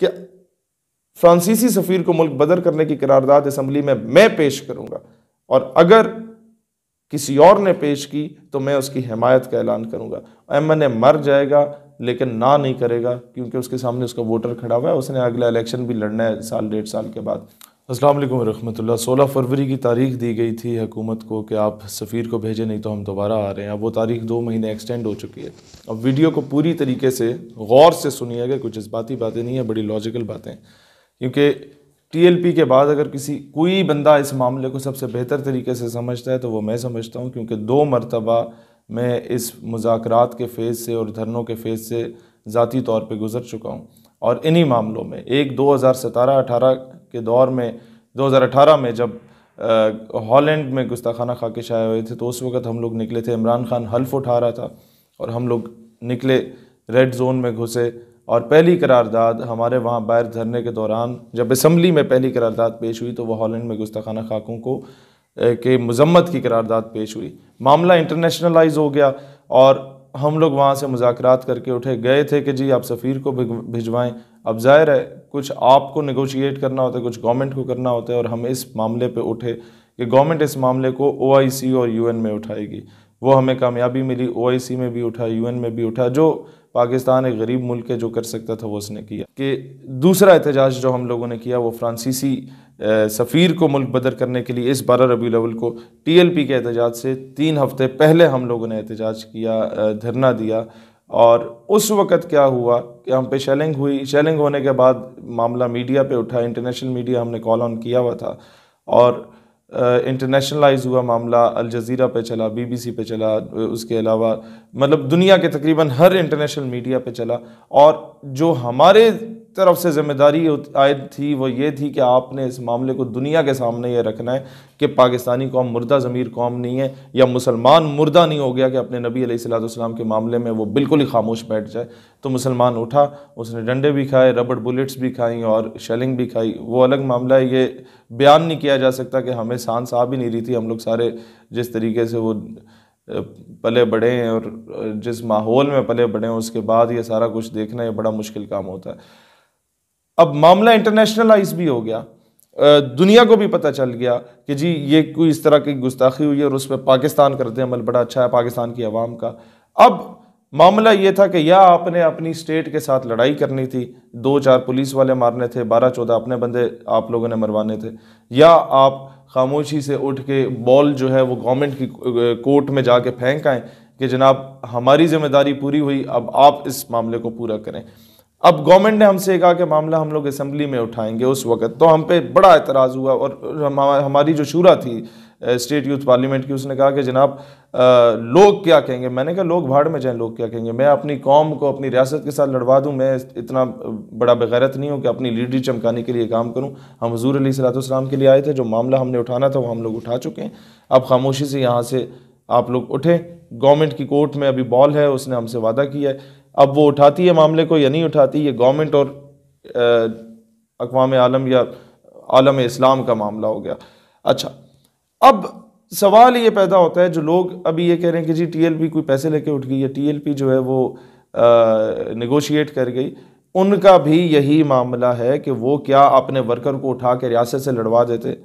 कि फ्रांसीसी सफ़ीर को मुल्क बदर करने की करारदाद असम्बली में मैं पेश करूँगा, और अगर किसी और ने पेश की तो मैं उसकी हिमायत का ऐलान करूँगा। एमएनए मर जाएगा लेकिन ना नहीं करेगा, क्योंकि उसके सामने उसका वोटर खड़ा हुआ है, उसने अगला इलेक्शन भी लड़ना है साल 1.5 साल के बाद। अस्सलाम वालेकुम रहमतुल्लाह। 16 फरवरी की तारीख दी गई थी हुकूमत को कि आप सफ़ीर को भेजें, नहीं तो हम दोबारा आ रहे हैं। अब वो तारीख 2 महीने एक्सटेंड हो चुकी है। अब वीडियो को पूरी तरीके से गौर से सुनिएगा, कुछ जज्बाती बातें नहीं है, बड़ी लॉजिकल बातें, क्योंकि टीएलपी के बाद अगर कोई बंदा इस मामले को सबसे बेहतर तरीके से समझता है तो वो मैं समझता हूँ, क्योंकि 2 मरतबा मैं इस मुज़ाकरात के फ़ेज़ से और धरनों के फ़ेज़ से ज़ाती तौर पे गुज़र चुका हूँ। और इन्हीं मामलों में एक 2017-18 के दौर में, 2018 में जब हॉलैंड में गुस्ताखाना खाके आए हुए थे, तो उस वक्त हम लोग निकले थे, इमरान खान हल्फ उठा रहा था और हम लोग निकले, रेड जोन में घुसे, और पहली करारदाद हमारे वहाँ बाहर धरने के दौरान जब असम्बली में पहली करारदाद पेश हुई तो वो हॉलैंड में गुस्ताखाना खाकों को के मजम्मत की करारदाद पेश हुई। मामला इंटरनेशनलाइज हो गया और हम लोग वहाँ से मुज़ाकरात करके उठे, गए थे कि जी आप सफ़ीर को भिजवाएं। अब ज़ाहिर है कुछ आपको नेगोशिएट करना होता है, कुछ गवर्नमेंट को करना होता है, और हम इस मामले पे उठे कि गवर्नमेंट इस मामले को OIC और UN में उठाएगी। वो हमें कामयाबी मिली, OIC में भी उठा, UN में भी उठा। जो पाकिस्तान एक गरीब मुल्क है, जो कर सकता था वो उसने किया। कि दूसरा एहतजाज जो हम लोगों ने किया वो फ्रांसीसी सफ़ीर को मुल्क बदर करने के लिए इस 12 रबीउल अव्वल को TLP के एहतजाज से 3 हफ्ते पहले हम लोगों ने एहतजाज किया, धरना दिया। और उस वक़्त क्या हुआ कि हम पे शेलिंग हुई। शेलिंग होने के बाद मामला मीडिया पे उठा, इंटरनेशनल मीडिया हमने कॉल ऑन किया हुआ था, और इंटरनेशनलाइज हुआ मामला, अल जज़ीरा पे चला, BBC पे चला, उसके अलावा मतलब दुनिया के तकरीबन हर इंटरनेशनल मीडिया पे चला। और जो हमारे तरफ से जिम्मेदारी आयद थी वो ये थी कि आपने इस मामले को दुनिया के सामने ये रखना है कि पाकिस्तानी कौम मुर्दा ज़मीर कौम नहीं है, या मुसलमान मुर्दा नहीं हो गया कि अपने नबी अलैहिस्सलाम के मामले में वो बिल्कुल ही खामोश बैठ जाए। तो मुसलमान उठा, उसने डंडे भी खाए, रबड़ बुलेट्स भी खाई और शेलिंग भी खाई। वो अलग मामला है, ये बयान नहीं किया जा सकता कि हमें सांस आ भी नहीं रही थी। हम लोग सारे जिस तरीके से वो पले बड़े हैं और जिस माहौल में पले बड़े हैं, उसके बाद ये सारा कुछ देखना ये बड़ा मुश्किल काम होता है। अब मामला इंटरनेशनलाइज भी हो गया, दुनिया को भी पता चल गया कि जी ये कोई इस तरह की गुस्ताखी हुई है, और उस पर पाकिस्तान करते अमल बड़ा अच्छा है पाकिस्तान की आवाम का। अब मामला ये था कि या आपने अपनी स्टेट के साथ लड़ाई करनी थी, 2-4 पुलिस वाले मारने थे, 12-14 अपने बंदे आप लोगों ने मरवाने थे, या आप खामोशी से उठ के बॉल जो है वो गवर्नमेंट की कोर्ट में जाके फेंक आएँ कि जनाब हमारी जिम्मेदारी पूरी हुई, अब आप इस मामले को पूरा करें। अब गवर्नमेंट ने हमसे कहा कि मामला हम लोग असम्बली में उठाएंगे। उस वक्त तो हम पे बड़ा एतराज़ हुआ, और हमारी जो शूरा थी स्टेट यूथ पार्लियामेंट की, उसने कहा कि जनाब लोग क्या कहेंगे। मैंने कहा लोग भाड़ में जाएं, लोग क्या कहेंगे, मैं अपनी कौम को अपनी रियासत के साथ लड़वा दूं, मैं इतना बड़ा बेगैरत नहीं हूं कि अपनी लीडरी चमकाने के लिए काम करूं। हम हुजूर अलैहिस्सलाम के लिए आए थे, जो मामला हमने उठाना था वो हम लोग उठा चुके हैं। अब खामोशी से यहाँ से आप लोग उठें, गवर्नमेंट की कोर्ट में अभी बॉल है, उसने हमसे वादा किया है, अब वो उठाती है मामले को या नहीं उठाती, ये गवर्नमेंट और अक़वाम आलम या आलम इस्लाम का मामला हो गया। अच्छा, अब सवाल ये पैदा होता है, जो लोग अभी ये कह रहे हैं कि जी TLP कोई पैसे लेके उठ गई है, TLP जो है वो नेगोशिएट कर गई, उनका भी यही मामला है कि वो क्या अपने वर्कर को उठा के रियासत से लड़वा देते।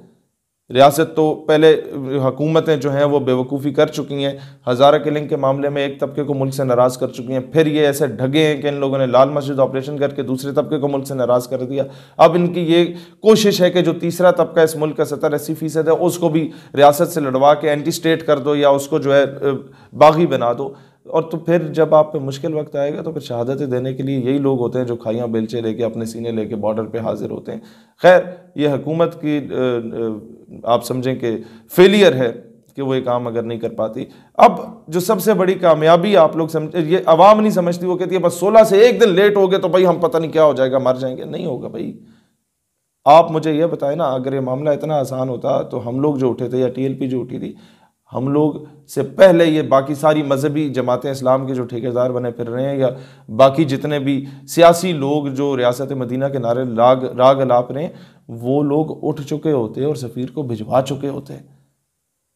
रियासत तो पहले हुकूमतें जो हैं वो बेवकूफ़ी कर चुकी हैं, हज़ारा किलिंग के मामले में एक तबके को मुल्क से नाराज़ कर चुकी हैं, फिर ये ऐसे ढगे हैं कि इन लोगों ने लाल मस्जिद ऑपरेशन करके दूसरे तबके को मुल्क से नाराज़ कर दिया। अब इनकी ये कोशिश है कि जो तीसरा तबका इस मुल्क का 70-80% है उसको भी रियासत से लड़वा के एंटी स्टेट कर दो, या उसको जो है बागी बना दो। और तो फिर जब आप पे मुश्किल वक्त आएगा तो फिर शहादतें देने के लिए यही लोग होते हैं जो खाइयाँ बेलचे लेके अपने सीने लेके बॉर्डर पे हाजिर होते हैं। खैर, ये हुकूमत की आप समझें कि फेलियर है कि वो ये काम अगर नहीं कर पाती। अब जो सबसे बड़ी कामयाबी आप लोग समझ, ये आवाम नहीं समझती, वो कहती है बस 16 से एक दिन लेट हो गए तो भाई हम पता नहीं क्या हो जाएगा, मर जाएंगे। नहीं होगा भाई, आप मुझे ये बताएं ना, अगर ये मामला इतना आसान होता तो हम लोग जो उठे थे या TLP जो उठी थी, हम लोग से पहले ये बाकी सारी मजहबी जमातें इस्लाम के जो ठेकेदार बने फिर रहे हैं, या बाकी जितने भी सियासी लोग जो रियासत मदीना के नारे राग अलाप रहे हैं, वो लोग उठ चुके होते और सफ़ीर को भिजवा चुके होते।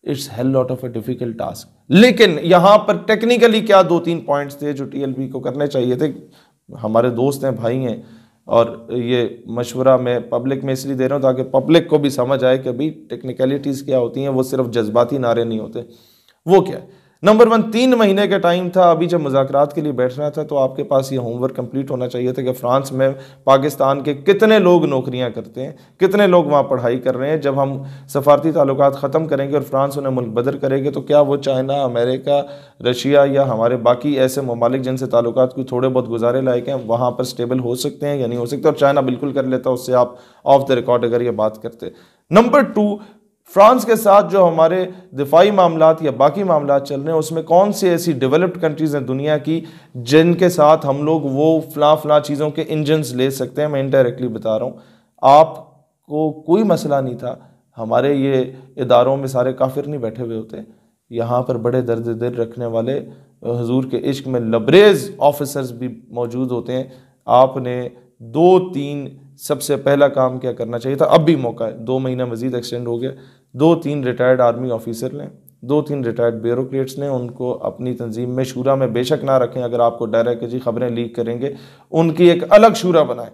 It's hell lot of a difficult task. लेकिन यहाँ पर टेक्निकली क्या 2-3 पॉइंट्स थे जो TLP को करने चाहिए थे। हमारे दोस्त हैं, भाई हैं, और ये मशवरा मैं पब्लिक में इसलिए दे रहा हूँ ताकि पब्लिक को भी समझ आए कि भाई टेक्निकलिटीज़ क्या होती हैं, वो सिर्फ जज्बाती नारे नहीं होते। वो क्या है? नंबर 1, 3 महीने का टाइम था। अभी जब मुज़ाकरात के लिए बैठना था तो आपके पास ये होमवर्क कंप्लीट होना चाहिए था कि फ्रांस में पाकिस्तान के कितने लोग नौकरियां करते हैं, कितने लोग वहाँ पढ़ाई कर रहे हैं। जब हम सफारती ताल्लुकात ख़त्म करेंगे और फ्रांस उन्हें मुल्क बदर करेंगे तो क्या वो चाइना, अमेरिका, रशिया या हमारे बाकी ऐसे ममालिक जिनसे ताल्लुकात कोई थोड़े बहुत गुजारे लायक हैं वहाँ पर स्टेबल हो सकते हैं या नहीं हो सकते? और चाइना बिल्कुल कर लेता, उससे आप ऑफ द रिकॉर्ड अगर ये बात करते। नंबर 2, फ्रांस के साथ जो हमारे दिफाई मामलात या बाकी मामलात चल रहे हैं उसमें कौन सी ऐसी डेवलप्ड कंट्रीज़ हैं दुनिया की जिनके साथ हम लोग वो फला चीज़ों के इंजन्स ले सकते हैं। मैं इनडायरेक्टली बता रहा हूँ, आपको कोई मसला नहीं था। हमारे ये इदारों में सारे काफिर नहीं बैठे हुए होते, यहाँ पर बड़े दर्द दिल रखने वाले हुजूर के इश्क में लबरेज ऑफिसर्स भी मौजूद होते हैं। आपने 2-3 सबसे पहला काम क्या करना चाहिए था, अब भी मौका है, 2 महीना मजीद एक्सटेंड हो गया, 2-3 रिटायर्ड आर्मी ऑफिसर लें, 2-3 रिटायर्ड ब्यूरोक्रेट्स लें, उनको अपनी तंजीम में शूरा में बेशक ना रखें। अगर आपको डर है कि जी खबरें लीक करेंगे, उनकी एक अलग शूरा बनाएं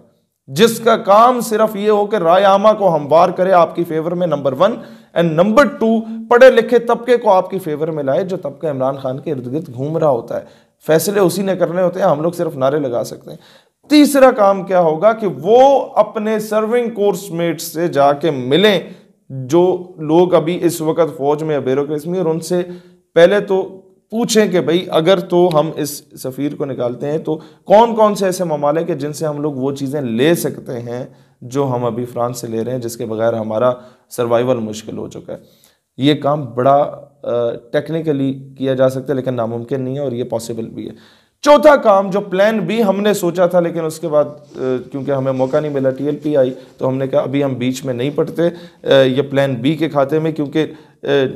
जिसका काम सिर्फ ये हो कि राय आमा को हमवार करे आपकी फेवर में, नंबर 1, एंड नंबर 2, पढ़े लिखे तबके को आपकी फेवर में लाए जो तबका इमरान खान के इर्द गिर्द घूम रहा होता है। फैसले उसी ने करने होते हैं, हम लोग सिर्फ नारे लगा सकते हैं। तीसरा काम क्या होगा कि वो अपने सर्विंग कोर्स मेट्स से जाके मिलें जो लोग अभी इस वक्त फौज में या ब्यूरोक्रेसी में, और उनसे पहले तो पूछें कि भाई अगर तो हम इस सफ़ीर को निकालते हैं तो कौन कौन से ऐसे ममालिक हैं जिनसे हम लोग वो चीज़ें ले सकते हैं जो हम अभी फ्रांस से ले रहे हैं, जिसके बगैर हमारा सर्वाइवल मुश्किल हो चुका है। ये काम बड़ा टेक्निकली किया जा सकता है लेकिन नामुमकिन नहीं है, और ये पॉसिबल भी है। चौथा काम जो प्लान बी हमने सोचा था लेकिन उसके बाद क्योंकि हमें मौका नहीं मिला, टीएलपी आई, तो हमने कहा अभी हम बीच में नहीं पड़ते ये प्लान बी के खाते में, क्योंकि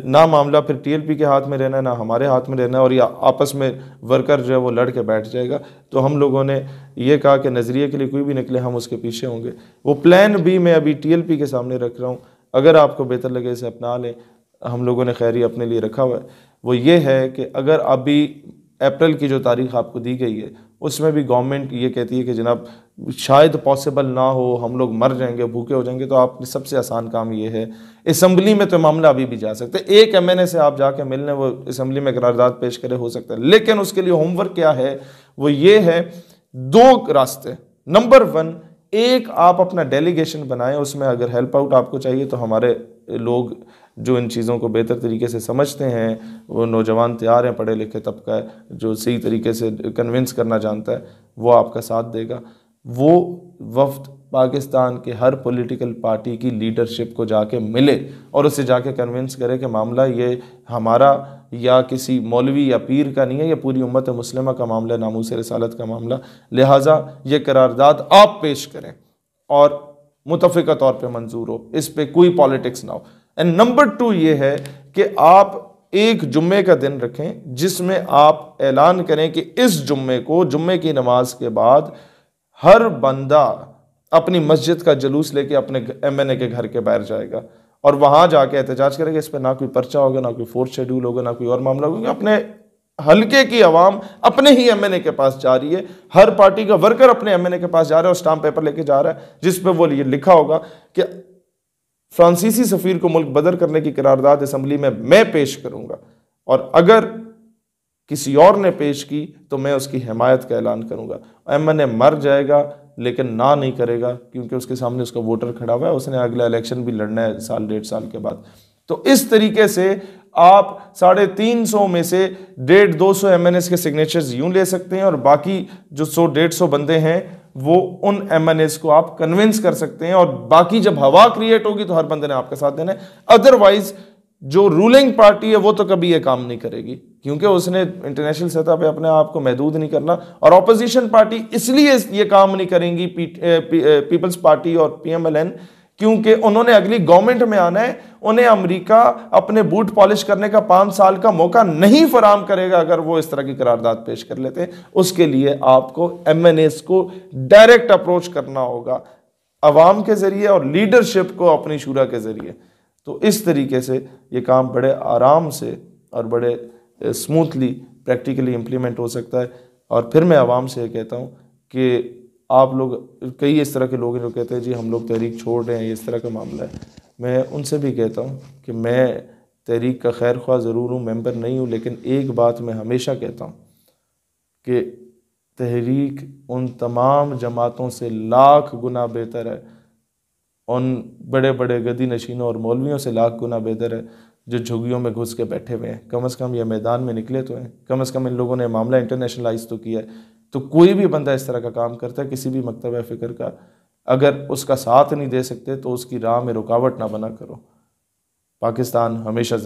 ना मामला फिर टीएलपी के हाथ में रहना है ना हमारे हाथ में रहना है, और या आपस में वर्कर जो है वो लड़ के बैठ जाएगा। तो हम लोगों ने ये कहा कि नज़रिए के लिए कोई भी निकले हम उसके पीछे होंगे। वो प्लान बी मैं अभी टीएलपी के सामने रख रहा हूँ, अगर आपको बेहतर लगे इसे अपना लें। हम लोगों ने खैरी अपने लिए रखा हुआ है, वो ये है कि अगर अभी अप्रैल की जो तारीख आपको दी गई है उसमें भी गवर्नमेंट ये कहती है कि जनाब शायद पॉसिबल ना हो, हम लोग मर जाएंगे, भूखे हो जाएंगे, तो आपके सबसे आसान काम ये है, असम्बली में तो मामला अभी भी जा सकते हैं, एक एमएनए से आप जाके मिलने वो असम्बली में करारदाद पेश करे, हो सकता है। लेकिन उसके लिए होमवर्क क्या है, वो ये है 2 रास्ते। नंबर 1, एक आप अपना डेलीगेशन बनाएं, उसमें अगर हेल्प आउट आपको चाहिए तो हमारे लोग जो इन चीज़ों को बेहतर तरीके से समझते हैं, वो नौजवान तैयार हैं, पढ़े लिखे तबका है जो सही तरीके से कन्विंस करना जानता है, वो आपका साथ देगा। वो वफ्द पाकिस्तान के हर पॉलिटिकल पार्टी की लीडरशिप को जाके मिले और उससे जाके कन्विंस करे कि मामला ये हमारा या किसी मौलवी या पीर का नहीं है, ये पूरी उम्मत मुस्लिमा का मामला, नामूस रिसालत का मामला, लिहाजा ये करारदाद आप पेश करें और मुतफ़िका तौर पे मंजूर हो, इस पे कोई पॉलिटिक्स ना हो। एंड नंबर 2 ये है कि आप एक जुम्मे का दिन रखें जिसमें आप ऐलान करें कि इस जुम्मे को, जुम्मे की नमाज के बाद हर बंदा अपनी मस्जिद का जुलूस लेके अपने एमएनए के घर के बाहर जाएगा और वहां जाके एहतजाज करेगा। इस पर ना कोई पर्चा होगा, ना कोई फोर्थ शेड्यूल होगा, ना कोई और मामला होगा। अपने हल्के की आवाम अपने ही एमएनए के पास जा रही है, हर पार्टी का वर्कर अपने एमएनए के पास जा रहा है और स्टाम्प पेपर लेके जा रहा है जिस पे वो ये लिखा होगा कि फ्रांसीसी सफीर को मुल्क बदर करने की करारदाद असम्बली में मैं पेश करूंगा, और अगर किसी और ने पेश की तो मैं उसकी हिमायत का ऐलान करूंगा। एमएनए मर जाएगा लेकिन ना नहीं करेगा क्योंकि उसके सामने उसका वोटर खड़ा हुआ है, उसने अगला इलेक्शन भी लड़ना है 1.5 साल के बाद। तो इस तरीके से आप 350 में से 150-200 एमएनएस के सिग्नेचर्स यूं ले सकते हैं और बाकी जो 100-150 बंदे हैं वो उन एमएनएस को आप कन्विंस कर सकते हैं, और बाकी जब हवा क्रिएट होगी तो हर बंदे ने आपका साथ देना है। अदरवाइज जो रूलिंग पार्टी है वो तो कभी ये काम नहीं करेगी क्योंकि उसने इंटरनेशनल सतह पे अपने आप को महदूद नहीं करना, और ऑपोजिशन पार्टी इसलिए ये काम नहीं करेंगी पीपल्स पार्टी और पीएमएलएन क्योंकि उन्होंने अगली गवर्नमेंट में आना है। उन्हें अमेरिका अपने बूट पॉलिश करने का 5 साल का मौका नहीं फराम करेगा अगर वो इस तरह की करारदाद पेश कर लेते हैं। उसके लिए आपको एमएनएस को डायरेक्ट अप्रोच करना होगा अवाम के जरिए और लीडरशिप को अपनी शूरा के जरिए। तो इस तरीके से ये काम बड़े आराम से और बड़े स्मूथली प्रैक्टिकली इम्प्लीमेंट हो सकता है। और फिर मैं आवाम से कहता हूँ कि आप लोग, कई इस तरह के लोग हैं जो कहते हैं जी हम लोग तहरीक छोड़ रहे हैं, ये इस तरह का मामला है। मैं उनसे भी कहता हूँ कि मैं तहरीक का खैर ख्वाह ज़रूर हूँ, मेंबर नहीं हूँ, लेकिन एक बात मैं हमेशा कहता हूँ कि तहरीक उन तमाम जमातों से लाख गुना बेहतर है, उन बड़े बड़े गदी नशीनों और मौलवियों से लाख गुना बेहतर है जो झुग्गियों में घुस के बैठे हुए हैं। कम से कम ये मैदान में निकले तो हैं, कम से कम इन लोगों ने मामला इंटरनेशनलाइज तो किया है। तो कोई भी बंदा इस तरह का काम करता है किसी भी मकतब फ़िक्र का, अगर उसका साथ नहीं दे सकते तो उसकी राह में रुकावट ना बना करो। पाकिस्तान हमेशा